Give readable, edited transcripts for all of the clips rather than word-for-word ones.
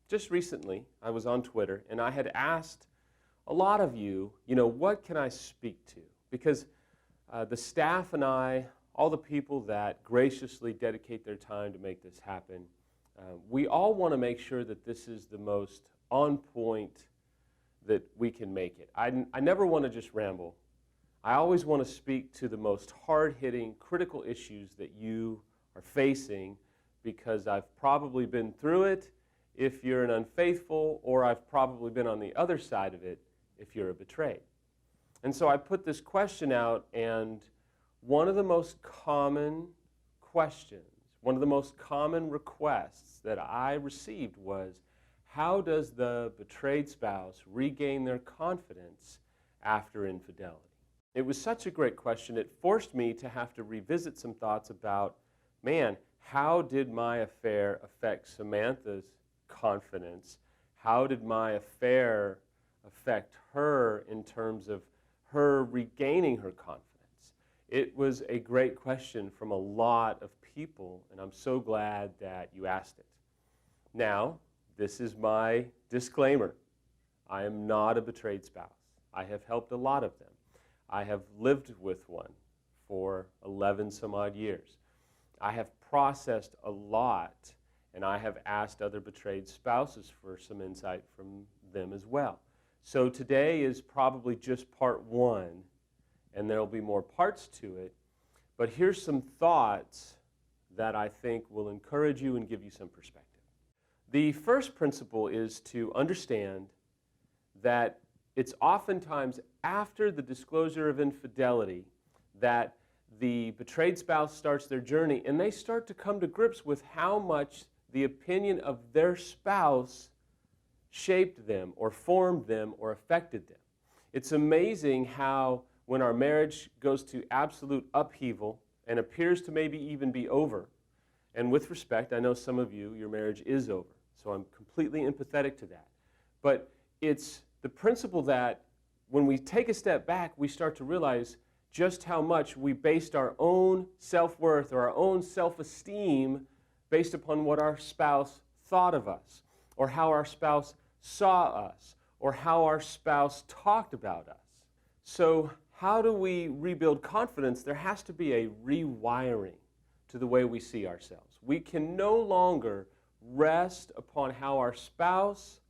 Just recently, I was on Twitter, and I had asked a lot of you, what can I speak to? Because the staff and I, all the people that graciously dedicate their time to make this happen, we all want to make sure that this is the most on point that we can make it. I never want to just ramble. I always want to speak to the most hard-hitting, critical issues that you are facing, because I've probably been through it if you're an unfaithful, or I've probably been on the other side of it if you're a betrayed. And so I put this question out, and one of the most common questions, one of the most common requests that I received was, how does the betrayed spouse regain their confidence after infidelity? It was such a great question. It forced me to have to revisit some thoughts about, man, how did my affair affect Samantha's confidence? How did my affair affect her in terms of her regaining her confidence? It was a great question from a lot of people, and I'm so glad that you asked it. Now, this is my disclaimer. I am not a betrayed spouse. I have helped a lot of them. I have lived with one for 11 some odd years. I have processed a lot, and I have asked other betrayed spouses for some insight from them as well. So today is probably just part one, and there will be more parts to it. But here's some thoughts that I think will encourage you and give you some perspective. The first principle is to understand that it's oftentimes after the disclosure of infidelity that the betrayed spouse starts their journey, and they start to come to grips with how much the opinion of their spouse shaped them or formed them or affected them. It's amazing how when our marriage goes to absolute upheaval and appears to maybe even be over, and with respect, I know some of you, your marriage is over, so I'm completely empathetic to that. But it's the principle that when we take a step back, we start to realize just how much we based our own self-worth or our own self-esteem based upon what our spouse thought of us, or how our spouse saw us, or how our spouse talked about us. So how do we rebuild confidence? There has to be a rewiring to the way we see ourselves. We can no longer rest upon how our spouse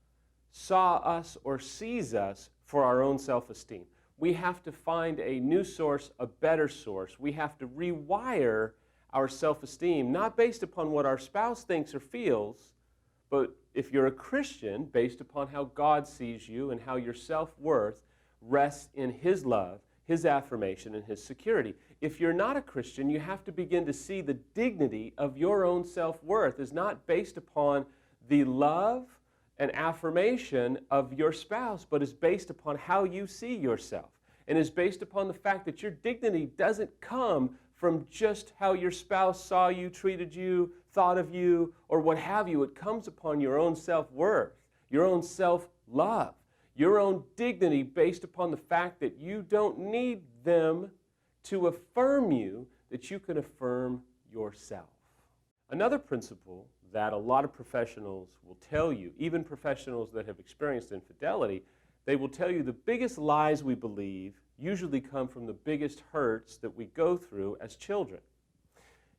saw us or sees us for our own self-esteem. We have to find a new source, a better source. We have to rewire our self-esteem, not based upon what our spouse thinks or feels, but if you're a Christian, based upon how God sees you and how your self-worth rests in His love, His affirmation, and His security. If you're not a Christian, you have to begin to see the dignity of your own self-worth is not based upon the love and affirmation of your spouse, but is based upon how you see yourself, and is based upon the fact that your dignity doesn't come from just how your spouse saw you, treated you, thought of you, or what have you. It comes upon your own self-worth, your own self-love, your own dignity based upon the fact that you don't need them to affirm you, that you can affirm yourself. Another principle that a lot of professionals will tell you, even professionals that have experienced infidelity, they will tell you the biggest lies we believe usually come from the biggest hurts that we go through as children.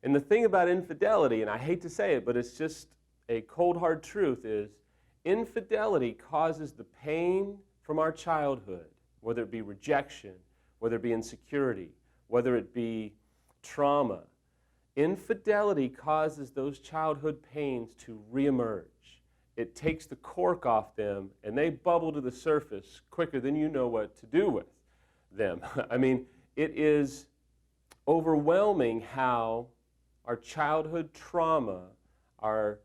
And the thing about infidelity, and I hate to say it, but it's just a cold hard truth, is infidelity causes the pain from our childhood, whether it be rejection, whether it be insecurity, whether it be trauma. Infidelity causes those childhood pains to reemerge. It takes the cork off them, and they bubble to the surface quicker than you know what to do with them. I mean, it is overwhelming how our childhood trauma, our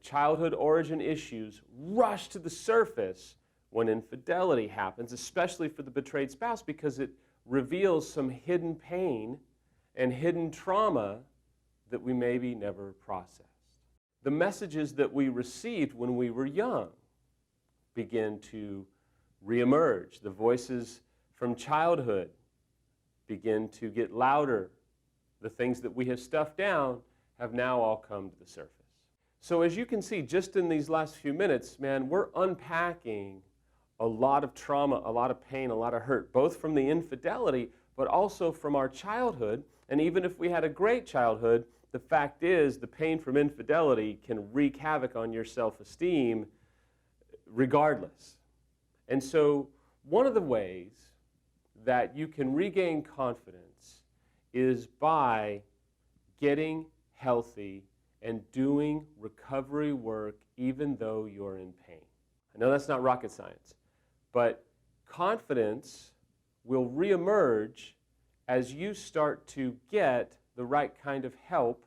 childhood origin issues rush to the surface when infidelity happens, especially for the betrayed spouse, because it reveals some hidden pain and hidden trauma that we maybe never processed. The messages that we received when we were young begin to reemerge. The voices from childhood begin to get louder The things that we have stuffed down have now all come to the surface. So as you can see, just in these last few minutes, man, we're unpacking a lot of trauma, a lot of pain, a lot of hurt, both from the infidelity, but also from our childhood. And even if we had a great childhood, the fact is the pain from infidelity can wreak havoc on your self-esteem regardless. And so one of the ways that you can regain confidence is by getting healthy and doing recovery work even though you're in pain. I know that's not rocket science, but confidence will reemerge as you start to get the right kind of help,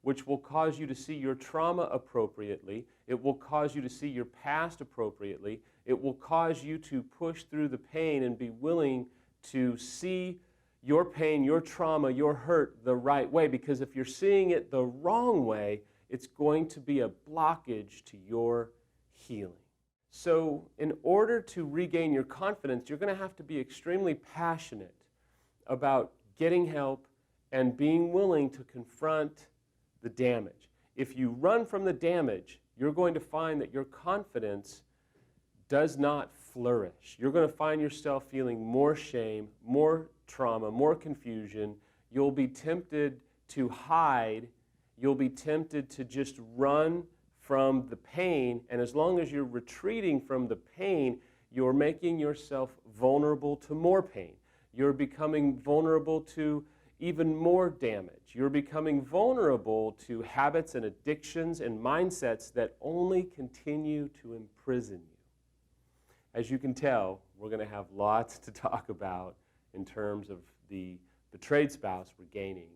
which will cause you to see your trauma appropriately. It will cause you to see your past appropriately. It will cause you to push through the pain and be willing to see your pain, your trauma, your hurt the right way. Because if you're seeing it the wrong way, it's going to be a blockage to your healing. So in order to regain your confidence, you're going to have to be extremely passionate about getting help and being willing to confront the damage. If you run from the damage, you're going to find that your confidence does not flourish. You're going to find yourself feeling more shame, more trauma, more confusion. You'll be tempted to hide. You'll be tempted to just run from the pain. And as long as you're retreating from the pain, you're making yourself vulnerable to more pain. You're becoming vulnerable to even more damage. You're becoming vulnerable to habits and addictions and mindsets that only continue to imprison you. As you can tell, we're going to have lots to talk about in terms of the betrayed spouse regaining